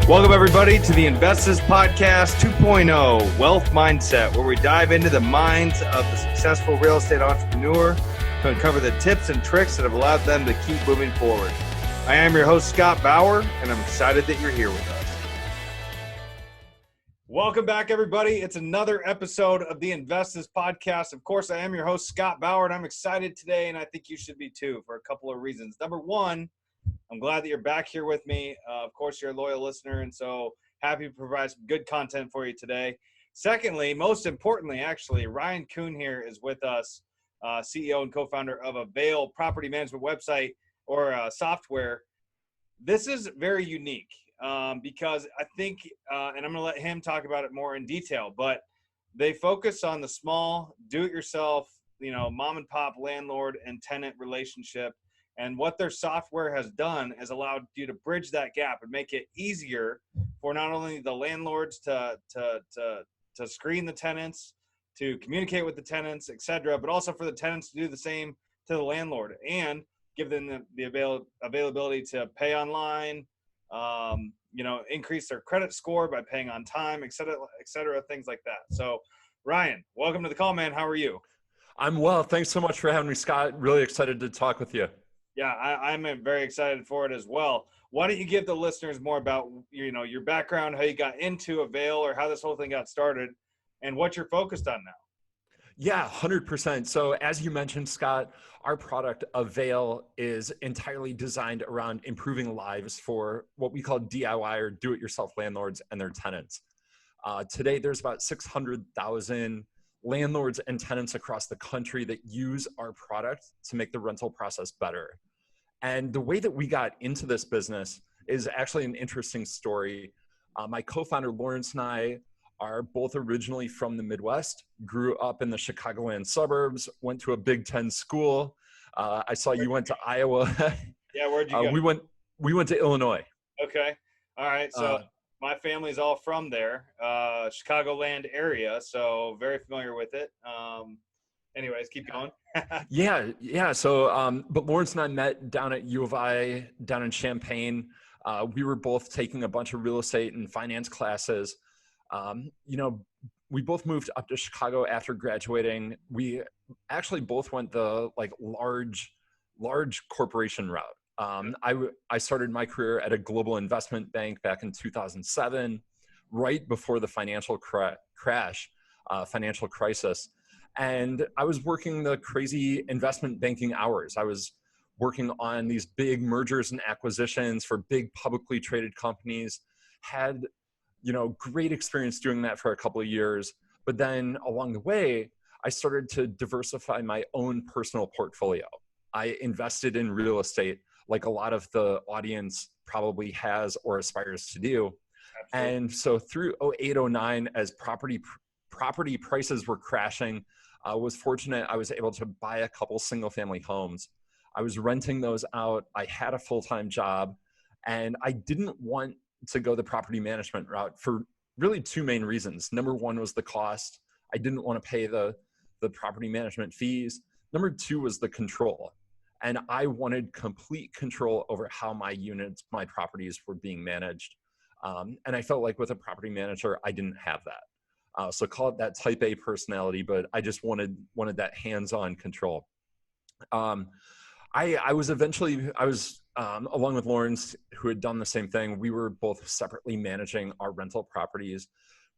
Welcome, everybody, to the Investors Podcast 2.0 Wealth Mindset, where we dive into the minds of the successful real estate entrepreneur to uncover the tips and tricks that have allowed them to keep moving forward. I am your host, Scott Bauer, and I'm excited that you're here with us. Welcome back, everybody. It's another episode of the Investors Podcast. Of course, I am your host, Scott Bauer, and I'm excited today, and I think you should be too, for a couple of reasons. Number one, I'm glad that you're back here with me. Of course, you're a loyal listener, and so happy to provide some good content for you today. Secondly, most importantly, actually, Ryan Coon here is with us, CEO and co-founder of Avail Property Management website or software. This is very unique because I think, and I'm going to let him talk about it more in detail, but they focus on the small, do-it-yourself, mom and pop landlord and tenant relationship. And what their software has done is allowed you to bridge that gap and make it easier for not only the landlords to screen the tenants, to communicate with the tenants, etc., but also for the tenants to do the same to the landlord and give them the availability to pay online, increase their credit score by paying on time, etc., things like that. So, Ryan, welcome to the call, man. How are you? I'm well. Thanks so much for having me, Scott. Really excited to talk with you. Yeah, I'm very excited for it as well. Why don't you give the listeners more about, your background, how you got into Avail or how this whole thing got started and what you're focused on now? Yeah, 100%. So as you mentioned, Scott, our product Avail is entirely designed around improving lives for what we call DIY or do-it-yourself landlords and their tenants. Today, there's about 600,000 landlords and tenants across the country that use our product to make the rental process better. And the way that we got into this business is actually an interesting story. My co-founder Lawrence and I are both originally from the Midwest, grew up in the Chicagoland suburbs, went to a Big Ten school. I saw you went to Iowa. Yeah, where'd you go? We went to Illinois. Okay. All right. So my family's all from there, Chicagoland area, so very familiar with it. Anyways, keep going. Yeah. So, but Lawrence and I met down at U of I, down in Champaign. We were both taking a bunch of real estate and finance classes. We both moved up to Chicago after graduating. We actually both went the large corporation route. I started my career at a global investment bank back in 2007, right before the financial financial crisis. And I was working the crazy investment banking hours. I was working on these big mergers and acquisitions for big publicly traded companies, had, great experience doing that for a couple of years. But then along the way, I started to diversify my own personal portfolio. I invested in real estate like a lot of the audience probably has or aspires to do. Absolutely. And so through 08, 09, as property prices were crashing, I was fortunate I was able to buy a couple single family homes. I was renting those out. I had a full-time job, and I didn't want to go the property management route for really two main reasons. Number one was the cost. I didn't want to pay the property management fees. Number two was the control. And I wanted complete control over how my units, my properties were being managed. And I felt like with a property manager, I didn't have that. So call it that type A personality, but I just wanted that hands-on control. I was along with Lawrence, who had done the same thing. We were both separately managing our rental properties,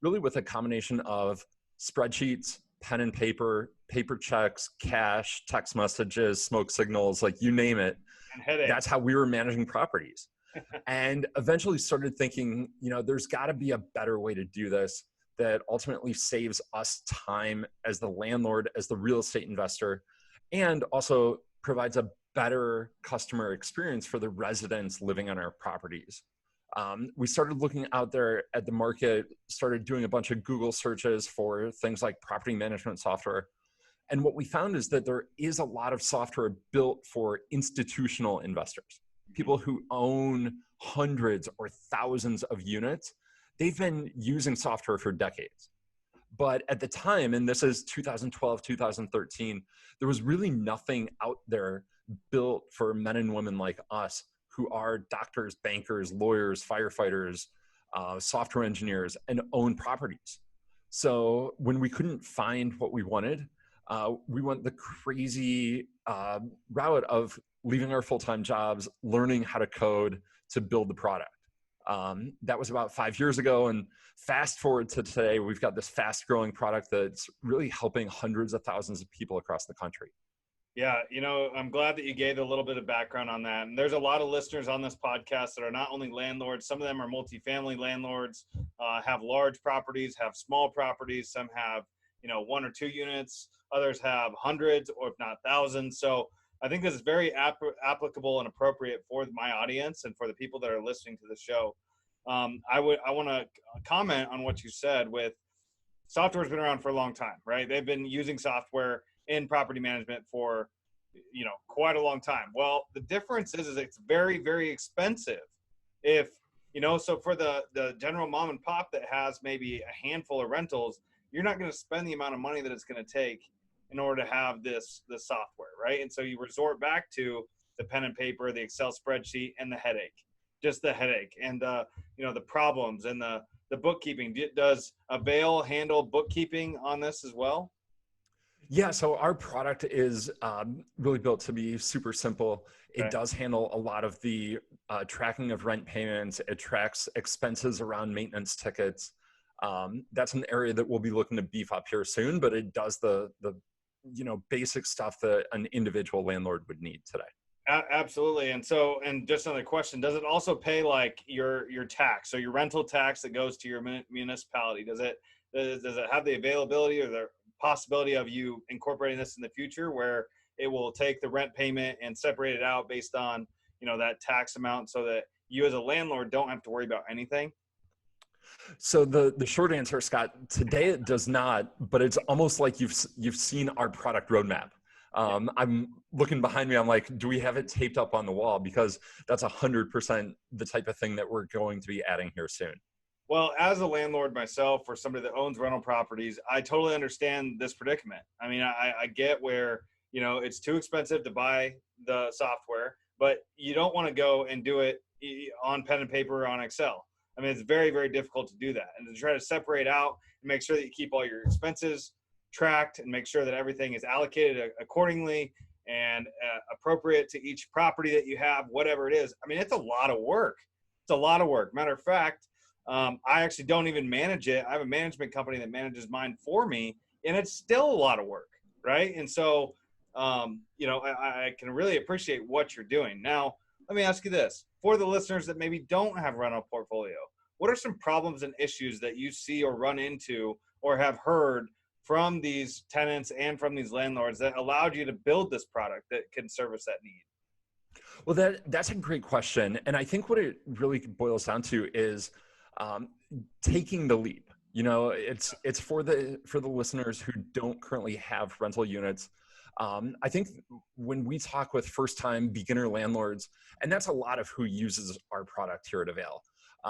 really with a combination of spreadsheets, pen and paper checks, cash, text messages, smoke signals, like you name it. That's how we were managing properties. And eventually started thinking, there's got to be a better way to do this that ultimately saves us time as the landlord, as the real estate investor, and also provides a better customer experience for the residents living on our properties. We started looking out there at the market, started doing a bunch of Google searches for things like property management software. And what we found is that there is a lot of software built for institutional investors, people who own hundreds or thousands of units. They've been using software for decades. But at the time, and this is 2012, 2013, there was really nothing out there built for men and women like us who are doctors, bankers, lawyers, firefighters, software engineers, and own properties. So when we couldn't find what we wanted, we went the crazy route of leaving our full-time jobs, learning how to code to build the product. That was about 5 years ago. And fast forward to today, we've got this fast-growing product that's really helping hundreds of thousands of people across the country. Yeah, I'm glad that you gave a little bit of background on that. And there's a lot of listeners on this podcast that are not only landlords, some of them are multifamily landlords, have large properties, have small properties, some have, 1 or 2 units, others have hundreds or if not thousands. So I think this is very applicable and appropriate for my audience and for the people that are listening to the show. I want to comment on what you said with software's been around for a long time, right? They've been using software in property management for, quite a long time. Well, the difference is it's very, very expensive. If, so for the general mom and pop that has maybe a handful of rentals, you're not going to spend the amount of money that it's going to take in order to have this software, right? And so you resort back to the pen and paper, the Excel spreadsheet, and the headache, just the headache, and the problems and the bookkeeping. Does Avail handle bookkeeping on this as well? Yeah, so our product is really built to be super simple. Okay. It does handle a lot of the tracking of rent payments. It tracks expenses around maintenance tickets. That's an area that we'll be looking to beef up here soon, but it does the basic stuff that an individual landlord would need today. Absolutely. And just another question, does it also pay like your tax? So your rental tax that goes to your municipality, does it have the availability or the possibility of you incorporating this in the future where it will take the rent payment and separate it out based on, that tax amount so that you as a landlord don't have to worry about anything? So the short answer, Scott, today it does not, but it's almost like you've seen our product roadmap. I'm looking behind me. I'm like, do we have it taped up on the wall? Because that's 100% the type of thing that we're going to be adding here soon. Well, as a landlord myself, or somebody that owns rental properties, I totally understand this predicament. I mean, I get where, it's too expensive to buy the software, but you don't want to go and do it on pen and paper or on Excel. I mean, it's very, very difficult to do that. And to try to separate out and make sure that you keep all your expenses tracked and make sure that everything is allocated accordingly and appropriate to each property that you have, whatever it is. I mean, it's a lot of work. It's a lot of work. Matter of fact, I actually don't even manage it. I have a management company that manages mine for me, and it's still a lot of work, right? And so, I can really appreciate what you're doing. Now, let me ask you this. For the listeners that maybe don't have a rental portfolio, what are some problems and issues that you see or run into or have heard from these tenants and from these landlords that allowed you to build this product that can service that need? Well, that's a great question. And I think what it really boils down to is taking the leap. It's for the listeners who don't currently have rental units. I think when we talk with first-time beginner landlords, and that's a lot of who uses our product here at Avail,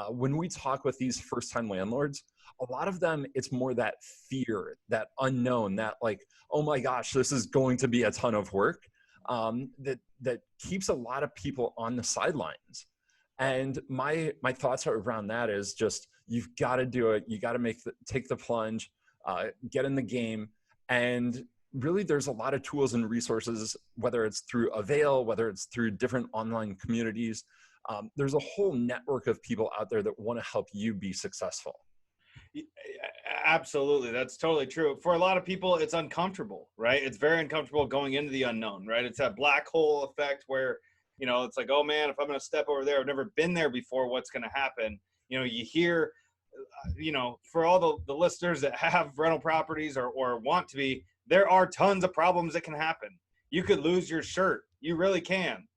when we talk with these first-time landlords, a lot of them, it's more that fear, that unknown, that like, oh my gosh, this is going to be a ton of work, that keeps a lot of people on the sidelines. And my thoughts around that is just, you've got to do it. You got to take the plunge, get in the game. And really, there's a lot of tools and resources, whether it's through Avail, whether it's through different online communities. There's a whole network of people out there that want to help you be successful. Absolutely. That's totally true. For a lot of people, it's uncomfortable, right? It's very uncomfortable going into the unknown, right? It's that black hole effect where, it's like, oh man, if I'm going to step over there, I've never been there before, what's going to happen? You hear, for all the listeners that have rental properties or want to be, there are tons of problems that can happen. You could lose your shirt. You really can.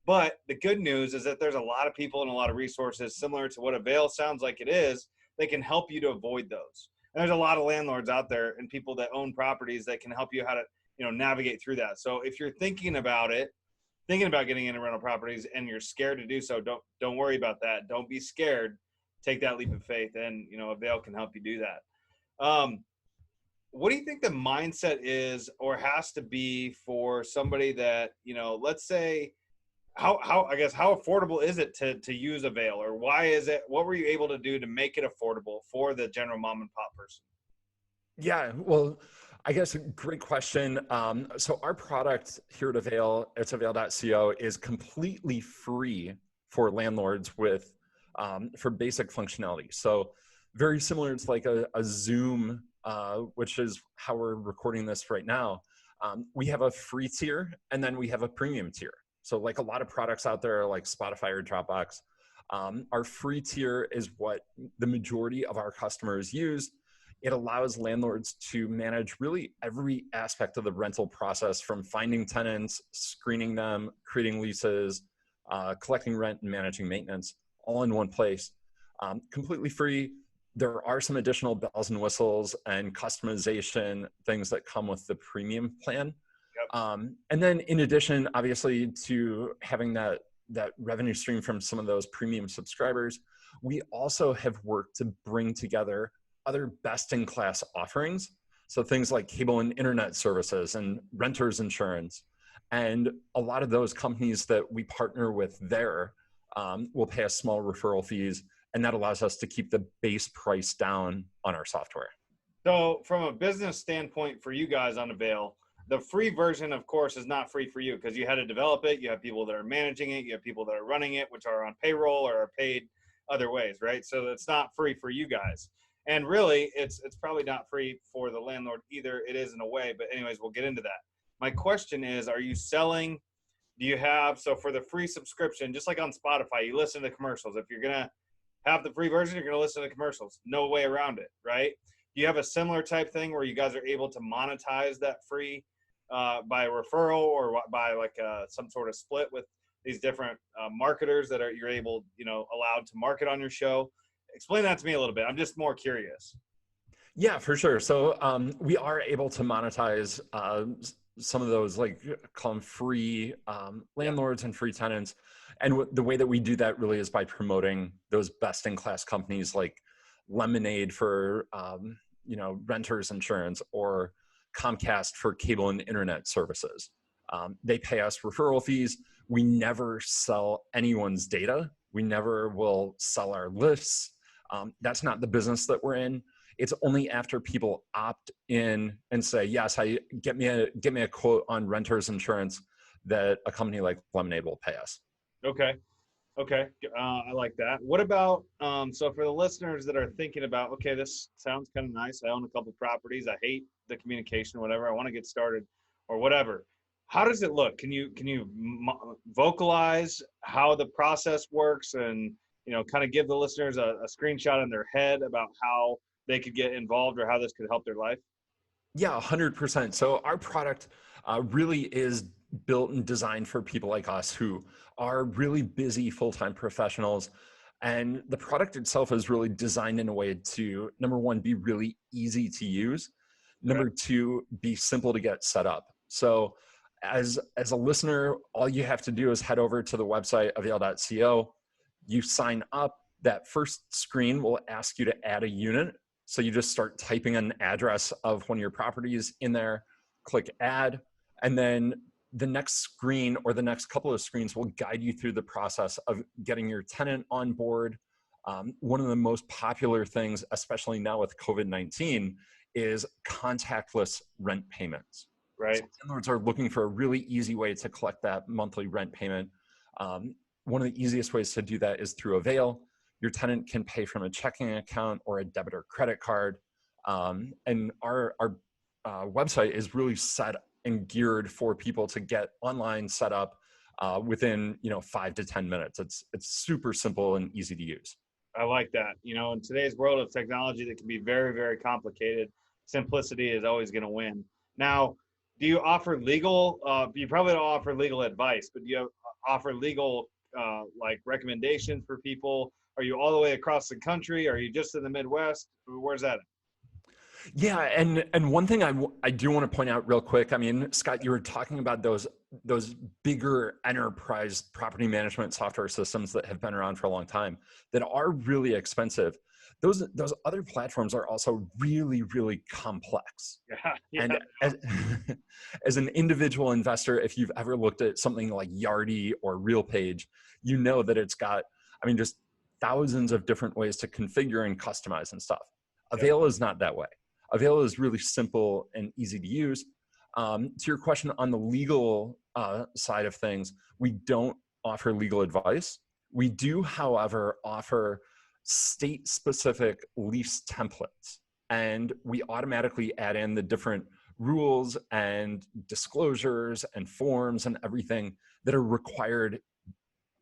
But the good news is that there's a lot of people and a lot of resources similar to what Avail sounds like it is. They can help you to avoid those. And there's a lot of landlords out there and people that own properties that can help you how to, navigate through that. So if you're thinking about getting into rental properties and you're scared to do so, don't worry about that. Don't be scared. Take that leap of faith, and Avail can help you do that. What do you think the mindset is or has to be for somebody that, let's say I guess how affordable is it to use Avail, or why is it? What were you able to do to make it affordable for the general mom and pop person? Yeah, well, I guess a great question. So our product here at Avail, it's avail.co, is completely free for landlords with for basic functionality. So very similar to like a Zoom, which is how we're recording this right now. We have a free tier and then we have a premium tier. So like a lot of products out there like Spotify or Dropbox, our free tier is what the majority of our customers use. It allows landlords to manage really every aspect of the rental process, from finding tenants, screening them, creating leases, collecting rent, and managing maintenance, all in one place. Completely free. There are some additional bells and whistles and customization things that come with the premium plan. And then in addition, obviously, to having that revenue stream from some of those premium subscribers, we also have worked to bring together other best-in-class offerings. So things like cable and internet services and renters insurance. And a lot of those companies that we partner with there will pay us small referral fees. And that allows us to keep the base price down on our software. So from a business standpoint for you guys on Avail, the free version, of course, is not free for you because you had to develop it. You have people that are managing it. You have people that are running it, which are on payroll or are paid other ways, right? So it's not free for you guys. And really, it's probably not free for the landlord either. It is in a way, but anyways, we'll get into that. My question is, are you selling, do you have, so for the free subscription, just like on Spotify, you listen to commercials. If you're going to have the free version, you're going to listen to commercials. No way around it, right? Do you have a similar type thing where you guys are able to monetize that free by referral or by like some sort of split with these different marketers that you're able, allowed to market on your show? Explain that to me a little bit. I'm just more curious. Yeah, for sure. So we are able to monetize some of those, like, call them free landlords and free tenants. And the way that we do that really is by promoting those best-in-class companies like Lemonade for renters insurance, or Comcast for cable and internet services. They pay us referral fees. We never sell anyone's data. We never will sell our lists. That's not the business that we're in. It's only after people opt in and say, yes, get me a quote on renters insurance, that a company like Lemonade will pay us. Okay. I like that. What about, so for the listeners that are thinking about, okay, this sounds kind of nice. I own a couple properties. I hate the communication, whatever. I want to get started or whatever. How does it look? Can you vocalize how the process works and, kind of give the listeners a screenshot in their head about how they could get involved or how this could help their life? Yeah, 100%. So our product really is built and designed for people like us who are really busy full-time professionals. And the product itself is really designed in a way to, number one, be really easy to use. Number two, be simple to get set up. So as a listener, all you have to do is head over to the website, avail.co. You sign up. That first screen will ask you to add a unit. So you just start typing an address of one of your properties in there, click add, and then the next screen or the next couple of screens will guide you through the process of getting your tenant on board. One of the most popular things, especially now with COVID-19, is contactless rent payments. Right. So landlords are looking for a really easy way to collect that monthly rent payment. One of the easiest ways to do that is through Avail. Your tenant can pay from a checking account or a debit or credit card. And our website is really set and geared for people to get online set up within 5 to 10 minutes. It's super simple and easy to use. I like that. In today's world of technology that can be very, very complicated, simplicity is always going to win. Now, do you offer legal, you probably don't offer legal advice, but do you offer legal like recommendations for people? Are you all the way across the country? Are you just in the Midwest? Where's that at? Yeah, and one thing I do want to point out real quick. I mean, Scott, you were talking about those bigger enterprise property management software systems that have been around for a long time that are really expensive. those other platforms are also really, really complex. Yeah. And as an individual investor, if you've ever looked at something like Yardi or RealPage, you know that it's got, I mean, just thousands of different ways to configure and customize and stuff. Avail is not that way. Avail is really simple and easy to use. To your question on the legal side of things, we don't offer legal advice. We do, however, offer state-specific lease templates, and we automatically add in the different rules and disclosures and forms and everything that are required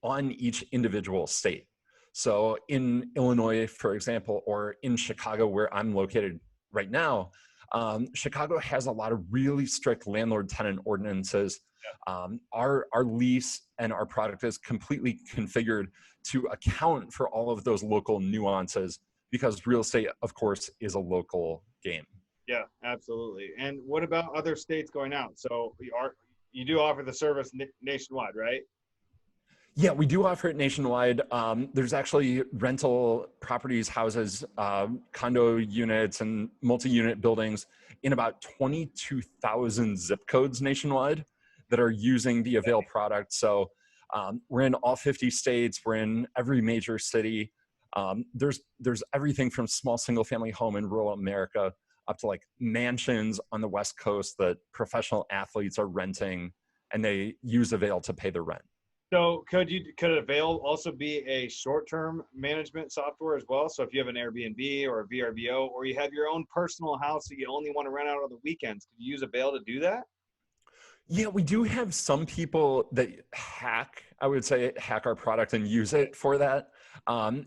on each individual state. So in Illinois, for example, or in Chicago, where I'm located right now, Chicago has a lot of really strict landlord-tenant ordinances. Our lease and our product is completely configured to account for all of those local nuances, because real estate, of course, is a local game. Yeah, absolutely. And what about other states going out? So you do offer the service nationwide, right? Yeah, we do offer it nationwide. There's actually rental properties, houses, condo units, and multi-unit buildings in about 22,000 zip codes nationwide that are using the Avail product. So we're in all 50 states. We're in every major city. There's everything from small single-family home in rural America up to like mansions on the West Coast that professional athletes are renting, and they use Avail to pay the rent. So could Avail also be a short-term management software as well? So if you have an Airbnb or a VRBO, or you have your own personal house that you only want to rent out on the weekends, could you use Avail to do that? Yeah, we do have some people that hack our product and use it for that.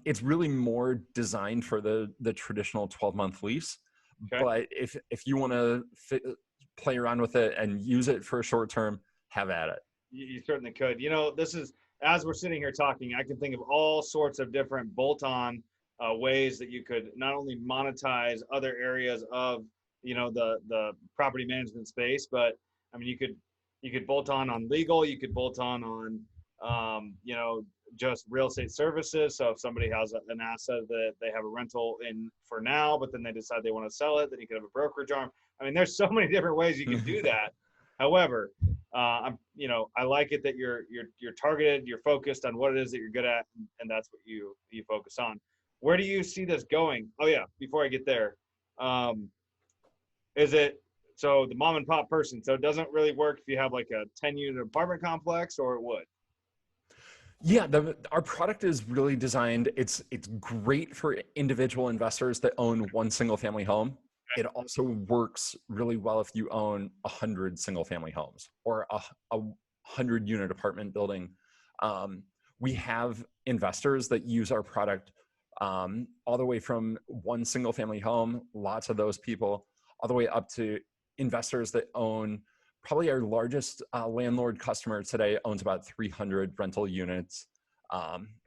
It's really more designed for the traditional 12-month lease. Okay. But if you want to play around with it and use it for a short term, have at it. You certainly could. You know, this is, as we're sitting here talking, I can think of all sorts of different bolt-on ways that you could not only monetize other areas of, you know, the property management space, but I mean, you could bolt on legal, you could bolt on, you know, just real estate services. So if somebody has an asset that they have a rental in for now, but then they decide they want to sell it, then you could have a brokerage arm. I mean, there's so many different ways you can do that. However, I like it that you're targeted, you're focused on what it is that you're good at, and that's what you focus on. Where do you see this going? Oh yeah, before I get there, is it so the mom and pop person? So it doesn't really work if you have like a 10-unit apartment complex, or it would? Yeah, our product is really designed. It's great for individual investors that own one single family home. It also works really well if you own 100 single family homes or a 100-unit apartment building. We have investors that use our product all the way from one single family home, lots of those people, all the way up to investors that own, probably our largest landlord customer today owns about 300 rental units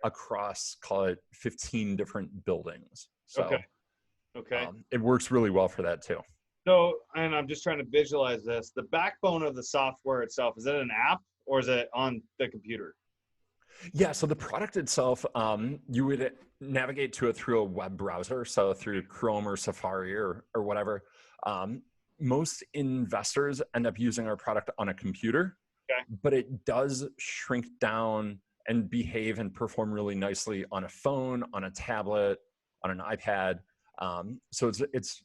across, call it 15 different buildings. So. Okay. It works really well for that too. So, and I'm just trying to visualize this. The backbone of the software itself, is it an app or is it on the computer? Yeah, so the product itself, you would navigate to it through a web browser, so through Chrome or Safari or whatever. Most investors end up using our product on a computer, but it does shrink down and behave and perform really nicely on a phone, on a tablet, on an iPad. So it's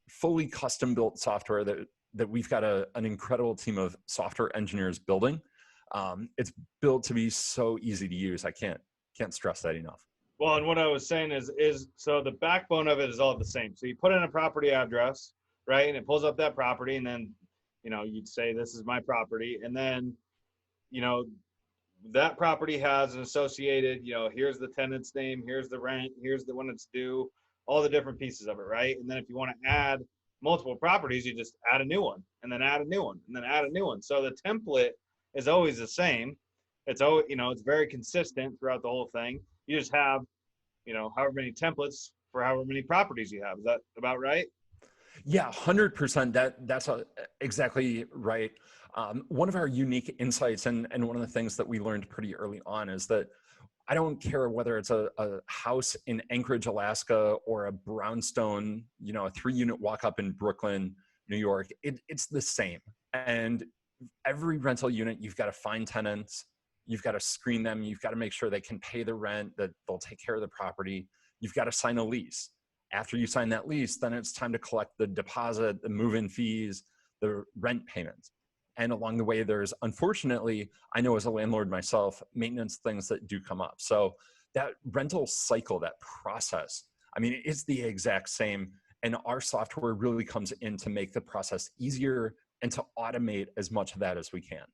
fully custom built software that we've got an incredible team of software engineers building. It's built to be so easy to use. I can't stress that enough. Well, and what I was saying is so the backbone of it is all the same. So you put in a property address, right? And it pulls up that property, and then, you know, you'd say, this is my property. And then, you know, that property has an associated, you know, here's the tenant's name, here's the rent, here's the when it's due, all the different pieces of it, right? And then if you want to add multiple properties, you just add a new one, and then add a new one, and then add a new one. So the template is always the same. It's always, you know, it's very consistent throughout the whole thing. You just have, you know, however many templates for however many properties you have. Is that about right? Yeah, 100%. That's exactly right. One of our unique insights and one of the things that we learned pretty early on is that I don't care whether it's a house in Anchorage, Alaska, or a brownstone, a 3-unit walk up in Brooklyn, New York. It's the same. And every rental unit, you've got to find tenants, you've got to screen them, you've got to make sure they can pay the rent, that they'll take care of the property. You've got to sign a lease. After you sign that lease, then it's time to collect the deposit, the move-in fees, the rent payments. And along the way, there's, unfortunately, I know as a landlord myself, maintenance things that do come up. So that rental cycle, that process, I mean, it's the exact same. And our software really comes in to make the process easier and to automate as much of that as we can.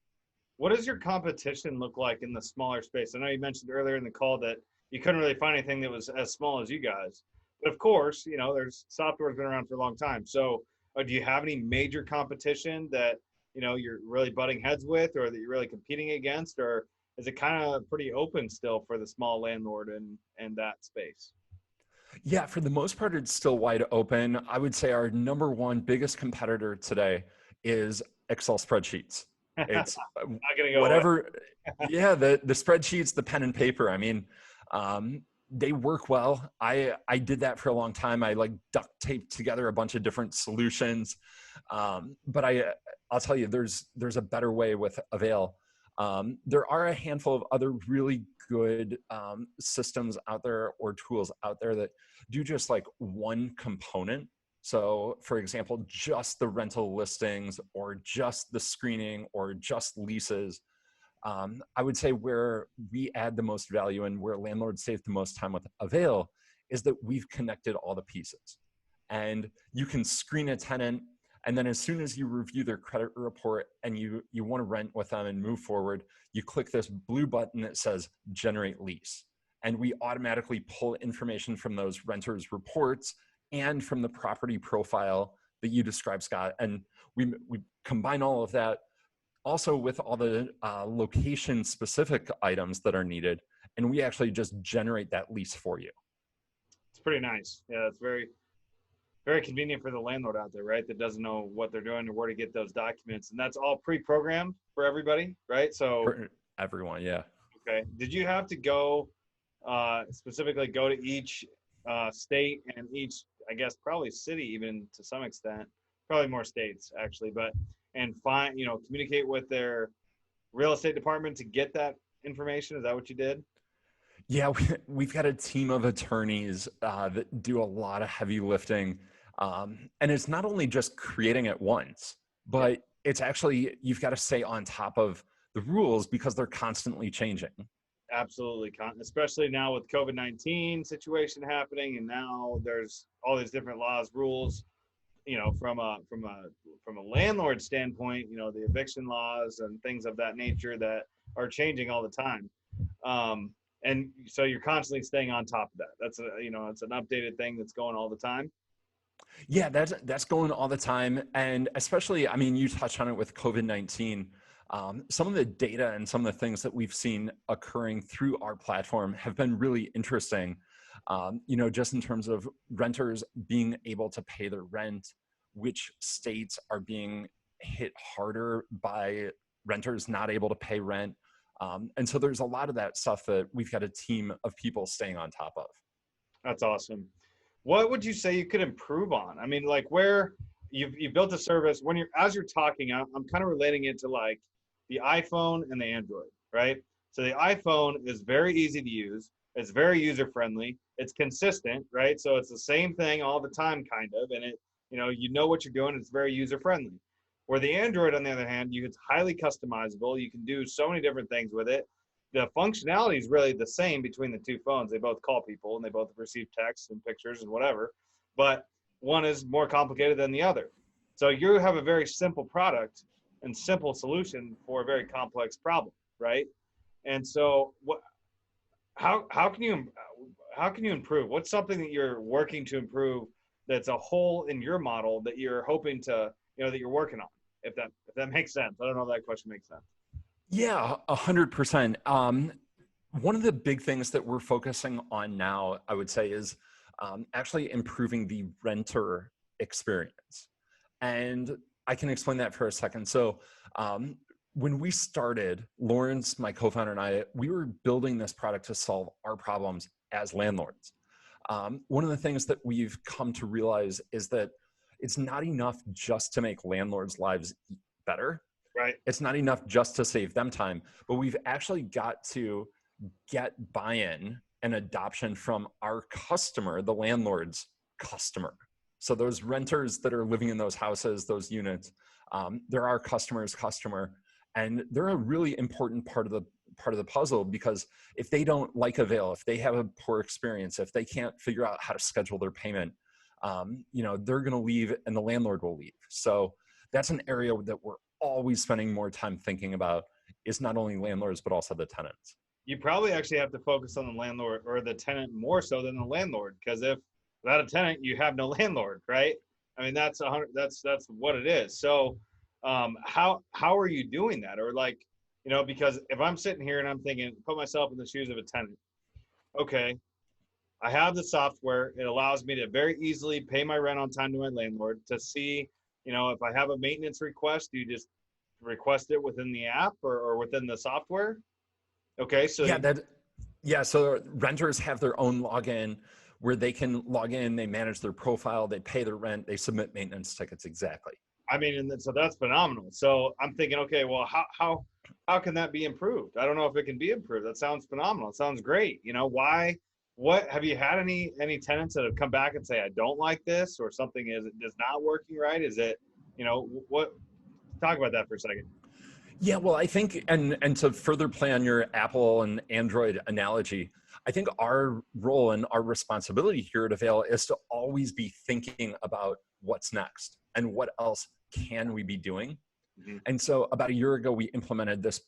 What does your competition look like in the smaller space? I know you mentioned earlier in the call that you couldn't really find anything that was as small as you guys. But of course, there's software's been around for a long time. So do you have any major competition that, you're really butting heads with, or that you're really competing against, or is it kind of pretty open still for the small landlord and that space? Yeah, for the most part, it's still wide open. I would say our number one biggest competitor today is Excel spreadsheets. It's Not gonna go away. whatever. Yeah, the spreadsheets, the pen and paper. I mean, they work well. I did that for a long time. I like duct taped together a bunch of different solutions. But I'll tell you, there's a better way with Avail. There are a handful of other really good systems out there or tools out there that do just like one component. So for example, just the rental listings or just the screening or just leases. I would say where we add the most value and where landlords save the most time with Avail is that we've connected all the pieces. And you can screen a tenant, and then as soon as you review their credit report and you want to rent with them and move forward, you click this blue button that says generate lease. And we automatically pull information from those renters' reports and from the property profile that you described, Scott. And we combine all of that also with all the location specific items that are needed. And we actually just generate that lease for you. It's pretty nice. Yeah, it's very, very convenient for the landlord out there, right? That doesn't know what they're doing or where to get those documents. And that's all pre-programmed for everybody, right? So For everyone, yeah. okay. Did you have to go specifically go to each state and each, I guess, probably city, even to some extent, probably more states actually, but and find, communicate with their real estate department to get that information? Is that what you did? Yeah, we've got a team of attorneys that do a lot of heavy lifting. And it's not only just creating it once, but it's actually, you've got to stay on top of the rules because they're constantly changing. Absolutely, especially now with COVID-19 situation happening, and now there's all these different laws, rules. From a landlord standpoint, the eviction laws and things of that nature that are changing all the time. And so you're constantly staying on top of that. That's it's an updated thing that's going all the time. Yeah, that's going all the time. And especially, I mean, you touched on it with COVID-19. Some of the data and some of the things that we've seen occurring through our platform have been really interesting. Just in terms of renters being able to pay their rent, which states are being hit harder by renters not able to pay rent. And so there's a lot of that stuff that we've got a team of people staying on top of. That's awesome. What would you say you could improve on? I mean, like where you've built a service when as you're talking, I'm kind of relating it to like the iPhone and the Android, right? So the iPhone is very easy to use. It's very user friendly. It's consistent, right? So it's the same thing all the time, kind of, and you know what you're doing. It's very user friendly. Where the Android, on the other hand, it's highly customizable. You can do so many different things with it. The functionality is really the same between the two phones. They both call people and they both receive texts and pictures and whatever, but one is more complicated than the other. So you have a very simple product and simple solution for a very complex problem, right? And so how can you improve? What's something that you're working to improve that's a hole in your model that you're hoping to, that you're working on, if that makes sense? I don't know if that question makes sense. Yeah, 100%. One of the big things that we're focusing on now, I would say, is actually improving the renter experience. And I can explain that for a second. So when we started, Lawrence, my co-founder, and I, we were building this product to solve our problems as landlords. One of the things that we've come to realize is that it's not enough just to make landlords' lives better. Right. It's not enough just to save them time, but we've actually got to get buy-in and adoption from our customer, the landlord's customer. So those renters that are living in those houses, those units, they're our customer's customer, and they're a really important part of the puzzle, because if they don't like Avail, if they have a poor experience, if they can't figure out how to schedule their payment, they're going to leave, and the landlord will leave. So that's an area that we're always spending more time thinking about, is not only landlords but also the tenants. You probably actually have to focus on the landlord or the tenant more so than the landlord, because if without a tenant you have no landlord, right? I mean, that's what it is. So how are you doing that? Or like, because if I'm sitting here and I'm thinking, put myself in the shoes of a tenant, okay, I have the software. It allows me to very easily pay my rent on time to my landlord. To see, if I have a maintenance request, you just request it within the app or within the software. Okay, so so renters have their own login where they can log in, they manage their profile, they pay their rent, they submit maintenance tickets. Exactly. I mean, and so that's phenomenal. So I'm thinking, okay, well, how can that be improved? I don't know if it can be improved. That sounds phenomenal. It sounds great. Why? What have you had any tenants that have come back and say, I don't like this, or something is not working right? Is it, what? Talk about that for a second. Yeah, well, I think, and to further play on your Apple and Android analogy, I think our role and our responsibility here at Avail is to always be thinking about what's next and what else can we be doing. Mm-hmm. And so about a year ago, we implemented this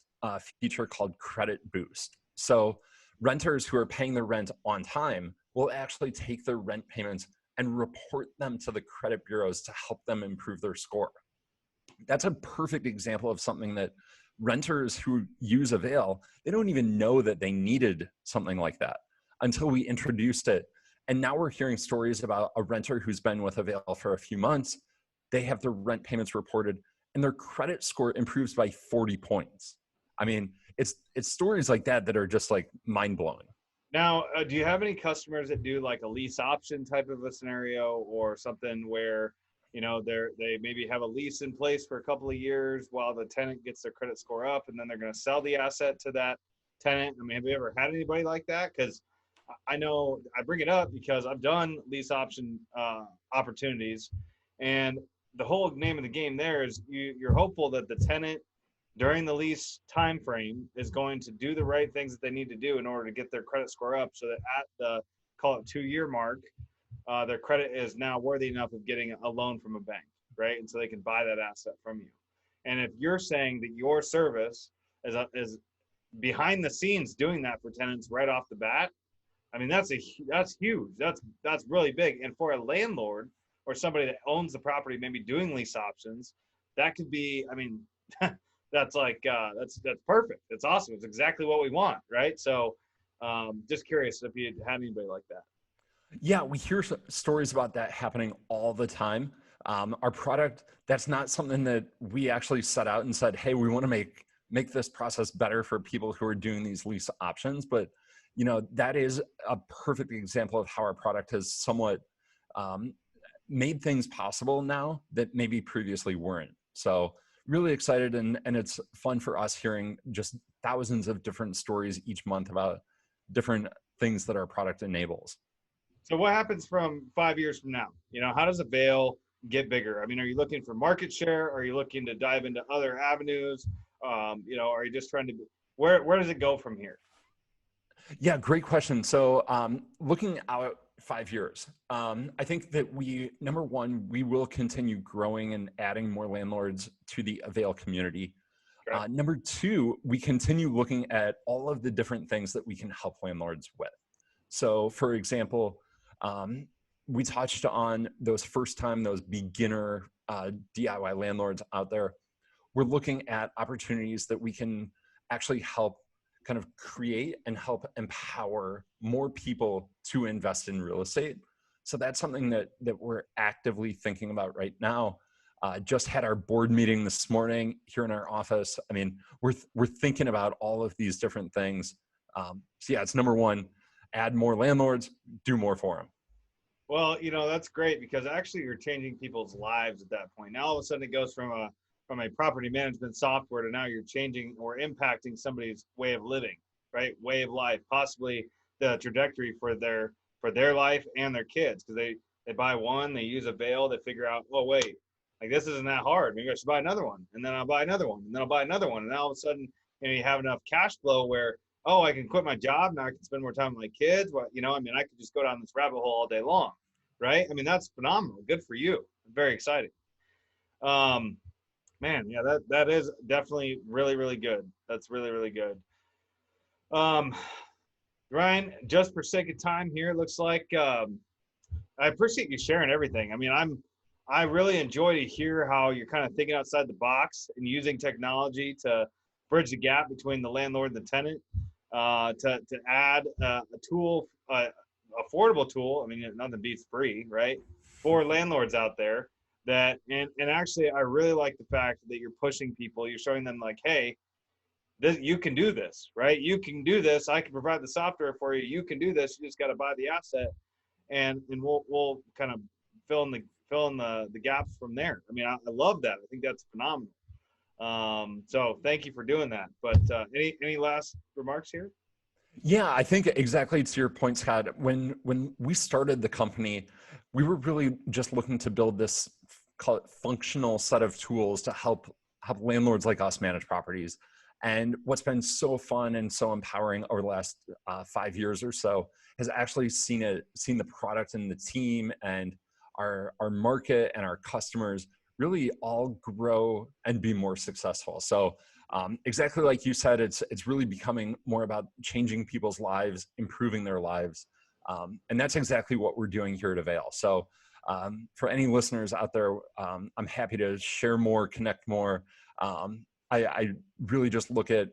feature called Credit Boost. So renters who are paying their rent on time will actually take their rent payments and report them to the credit bureaus to help them improve their score. That's a perfect example of something that renters who use Avail, they don't even know that they needed something like that until we introduced it. And now we're hearing stories about a renter who's been with Avail for a few months. They have their rent payments reported and their credit score improves by 40 points. I mean, it's stories like that are just like mind-blowing. Now, do you have any customers that do like a lease option type of a scenario, or something where they maybe have a lease in place for a couple of years while the tenant gets their credit score up, and then they're going to sell the asset to that tenant? I mean, have you ever had anybody like that? Because I know I bring it up because I've done lease option opportunities, and the whole name of the game there is you're hopeful that the tenant during the lease time frame is going to do the right things that they need to do in order to get their credit score up, so that at the, call it 2-year mark, their credit is now worthy enough of getting a loan from a bank, right? And so they can buy that asset from you. And if you're saying that your service is behind the scenes doing that for tenants right off the bat, I mean, that's huge. That's really big. And for a landlord or somebody that owns the property, maybe doing lease options, that could be, I mean, that's like, that's perfect. It's awesome. It's exactly what we want, right? So just curious if you had anybody like that. Yeah, we hear stories about that happening all the time. Our product, that's not something that we actually set out and said, hey, we want to make this process better for people who are doing these lease options. But, that is a perfect example of how our product has somewhat made things possible now that maybe previously weren't. So really excited, and it's fun for us hearing just thousands of different stories each month about different things that our product enables. So what happens from 5 years from now? How does Avail get bigger? I mean, are you looking for market share? Are you looking to dive into other avenues? Are you just trying to, where does it go from here? Yeah, great question. So looking out 5 years, I think that number one, we will continue growing and adding more landlords to the Avail community. Right. Number two, we continue looking at all of the different things that we can help landlords with. So for example, we touched on those beginner DIY landlords out there. We're looking at opportunities that we can actually help kind of create and help empower more people to invest in real estate. So that's something that we're actively thinking about right now. Just had our board meeting this morning here in our office. I mean, we're thinking about all of these different things. So yeah, it's number one, add more landlords, do more for them. Well, that's great because actually you're changing people's lives at that point. Now all of a sudden it goes from a property management software to now you're changing or impacting somebody's way of living, right? Way of life, possibly the trajectory for their life and their kids, because they buy one, they use Avail, they figure out, oh wait, like this isn't that hard. Maybe I should buy another one, and then I'll buy another one, and then I'll buy another one, and now all of a sudden, you have enough cash flow where, oh, I can quit my job now. I can spend more time with my kids. What, I mean, I could just go down this rabbit hole all day long, right? I mean, that's phenomenal. Good for you. Very exciting. Man, yeah, that is definitely really, really good. That's really, really good. Ryan, just for sake of time here, it looks like I appreciate you sharing everything. I mean, I really enjoy to hear how you're kind of thinking outside the box and using technology to bridge the gap between the landlord and the tenant, to add a tool, affordable tool. I mean, nothing beats free, right? For landlords out there and actually, I really like the fact that you're pushing people. You're showing them like, hey, you can do this, right? You can do this. I can provide the software for you. You can do this. You just got to buy the asset, and we'll kind of fill in the gaps from there. I mean, I love that. I think that's phenomenal. So thank you for doing that. But any last remarks here? Yeah, I think exactly to your point, Scott. When we started the company, we were really just looking to build this, call it, functional set of tools to help landlords like us manage properties. And what's been so fun and so empowering over the last 5 years or so has actually seen the product and the team and our market and our customers really all grow and be more successful. So exactly like you said, it's really becoming more about changing people's lives, improving their lives. And that's exactly what we're doing here at Avail. So for any listeners out there, I'm happy to share more, connect more. I really just look at,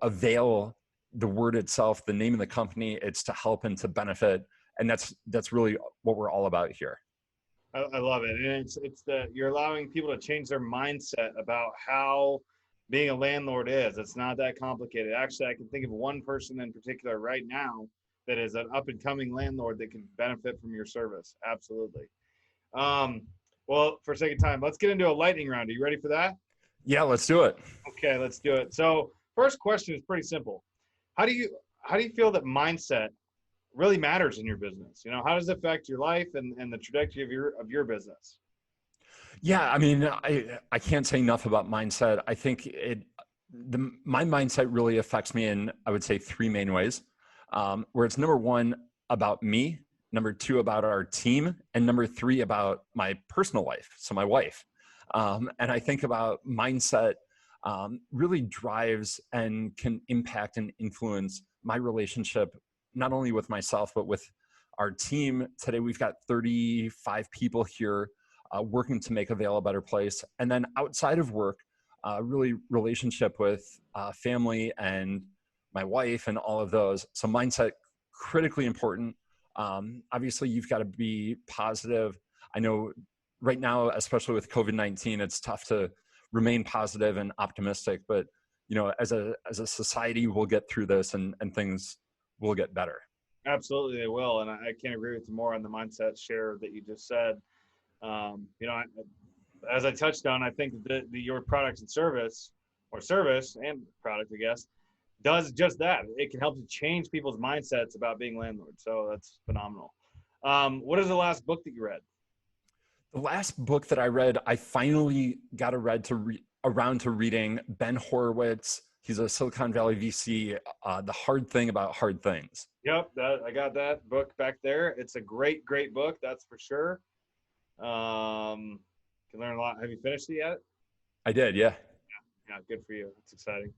Avail, the word itself, the name of the company, it's to help and to benefit. And that's really what we're all about here. I love it. And you're allowing people to change their mindset about how being a landlord is. It's not that complicated. Actually, I can think of one person in particular right now that is an up and coming landlord that can benefit from your service. Absolutely. Well, for sake of time, let's get into a lightning round. Are you ready for that? Yeah, let's do it. Okay, let's do it. So first question is pretty simple. How do you feel that mindset really matters in your business? How does it affect your life and the trajectory of your business? Yeah, I mean, I can't say enough about mindset. I think my mindset really affects me in, I would say, 3 main ways, where it's number 1 about me, number 2 about our team, and number 3 about my personal life, so my wife. And I think about mindset really drives and can impact and influence my relationship, not only with myself, but with our team. Today, we've got 35 people here working to make Avail a better place. And then outside of work, really relationship with family and my wife and all of those. So mindset, critically important. Obviously, you've got to be positive. I know right now, especially with COVID-19, it's tough to remain positive and optimistic, but as a society, we'll get through this and things will get better. Absolutely, they will. And I can't agree with you more on the mindset share that you just said. As I touched on, I think that your product and service and product, I guess, does just that. It can help to change people's mindsets about being landlords. So that's phenomenal. What is the last book that you read? The last book that I read, I finally got around to reading Ben Horowitz. He's a Silicon Valley VC, The Hard Thing About Hard Things. Yep, I got that book back there. It's a great, great book, that's for sure. Can learn a lot. Have you finished it yet? I did, yeah. Yeah, good for you. That's exciting.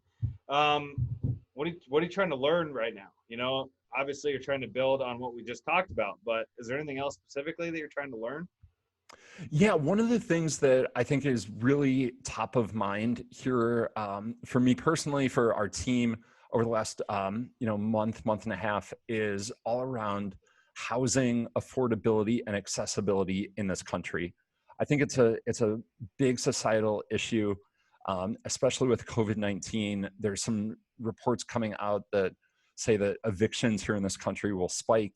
What are you trying to learn right now? Obviously you're trying to build on what we just talked about, but is there anything else specifically that you're trying to learn? Yeah, one of the things that I think is really top of mind here for me personally, for our team over the last month and a half, is all around housing affordability and accessibility in this country. I think it's a big societal issue, especially with COVID-19. There's some reports coming out that say that evictions here in this country will spike.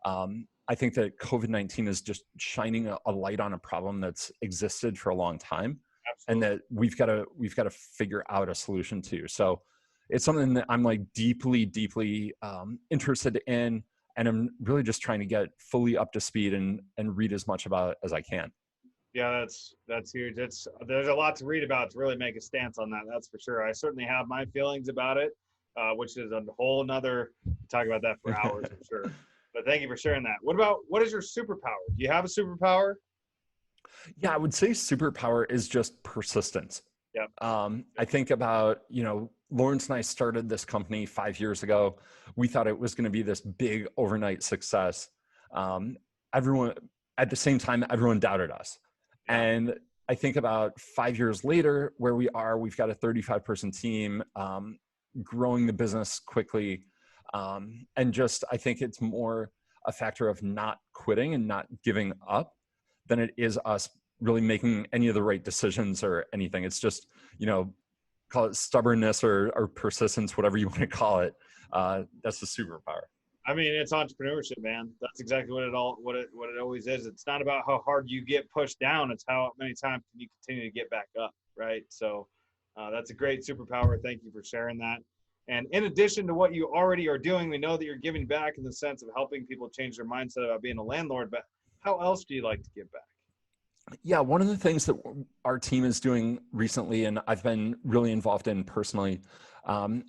I think that COVID-19 is just shining a light on a problem that's existed for a long time. Absolutely. And that we've got to figure out a solution to. So it's something that I'm like deeply interested in, and I'm really just trying to get fully up to speed and read as much about it as I can. Yeah, that's huge. There's a lot to read about to really make a stance on that. That's for sure. I certainly have my feelings about it, which is a whole nother, talk about that for hours for sure. But thank you for sharing that. What is your superpower? Do you have a superpower? Yeah, I would say superpower is just persistence. Yep. I think about, Lawrence and I started this company 5 years ago. We thought it was going to be this big overnight success. Everyone, at the same time, everyone doubted us. Yeah. And I think about 5 years later, where we are, we've got a 35-person team, growing the business quickly. And just, I think it's more a factor of not quitting and not giving up than it is us really making any of the right decisions or anything. It's just, call it stubbornness or persistence, whatever you want to call it. That's the superpower. I mean, it's entrepreneurship, man. That's exactly what it always is. It's not about how hard you get pushed down. It's how many times can you continue to get back up, right? So that's a great superpower. Thank you for sharing that. And in addition to what you already are doing, we know that you're giving back in the sense of helping people change their mindset about being a landlord, but how else do you like to give back? Yeah, one of the things that our team is doing recently, and I've been really involved in personally,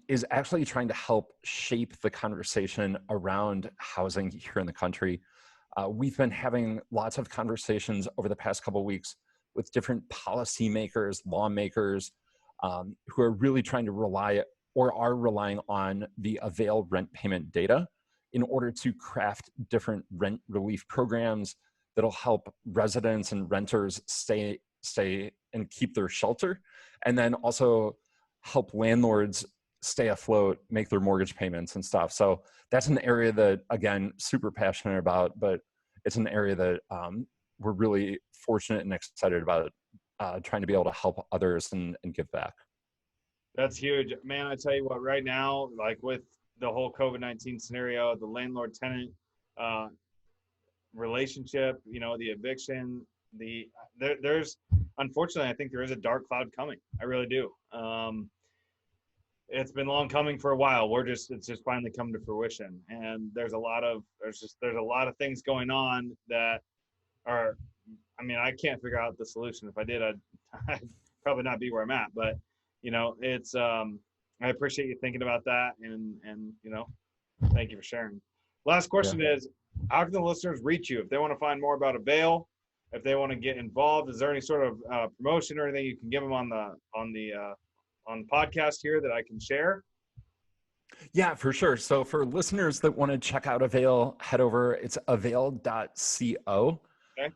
is actually trying to help shape the conversation around housing here in the country. We've been having lots of conversations over the past couple of weeks with different policymakers, lawmakers, who are really trying to rely or are relying on the Avail rent payment data in order to craft different rent relief programs that'll help residents and renters stay and keep their shelter, and then also help landlords stay afloat, make their mortgage payments and stuff. So that's an area that, again, super passionate about, but it's an area that we're really fortunate and excited about trying to be able to help others and give back. That's huge, man. I tell you what, right now, like with the whole COVID-19 scenario, the landlord-tenant relationship, the eviction, there's unfortunately, I think there is a dark cloud coming. I really do. It's been long coming for a while. It's just finally come to fruition. And there's a lot of things going on that are, I mean, I can't figure out the solution. If I did, I'd probably not be where I'm at, but it's, I appreciate you thinking about that. And thank you for sharing. Last question is, how can the listeners reach you if they want to find more about Avail, if they want to get involved? Is there any sort of promotion or anything you can give them on the podcast here that I can share? Yeah, for sure. So for listeners that want to check out Avail, head over. It's avail.co. Okay.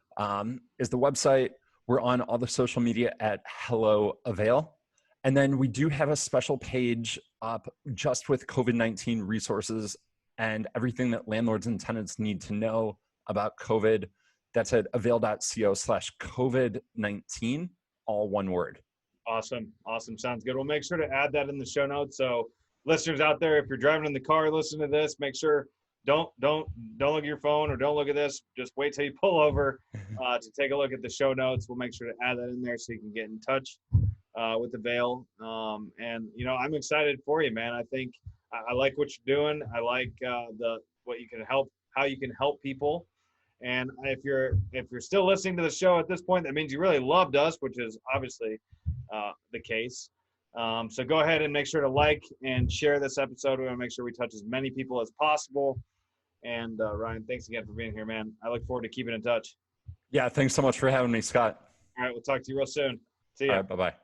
Is the website. We're on all the social media at Hello Avail. And then we do have a special page up just with COVID-19 resources and everything that landlords and tenants need to know about COVID. That's at avail.co/COVID-19, all one word. Awesome. Sounds good. We'll make sure to add that in the show notes. So listeners out there, if you're driving in the car, listen to this, make sure don't look at your phone or don't look at this. Just wait till you pull over to take a look at the show notes. We'll make sure to add that in there so you can get in touch with Avail. And I'm excited for you, man. I think I like what you're doing. I like how you can help people. And if you're still listening to the show at this point, that means you really loved us, which is obviously the case. So go ahead and make sure to like and share this episode. We want to make sure we touch as many people as possible. And Ryan, thanks again for being here, man. I look forward to keeping in touch. Yeah, thanks so much for having me, Scott. All right, we'll talk to you real soon. See ya. All right, bye-bye.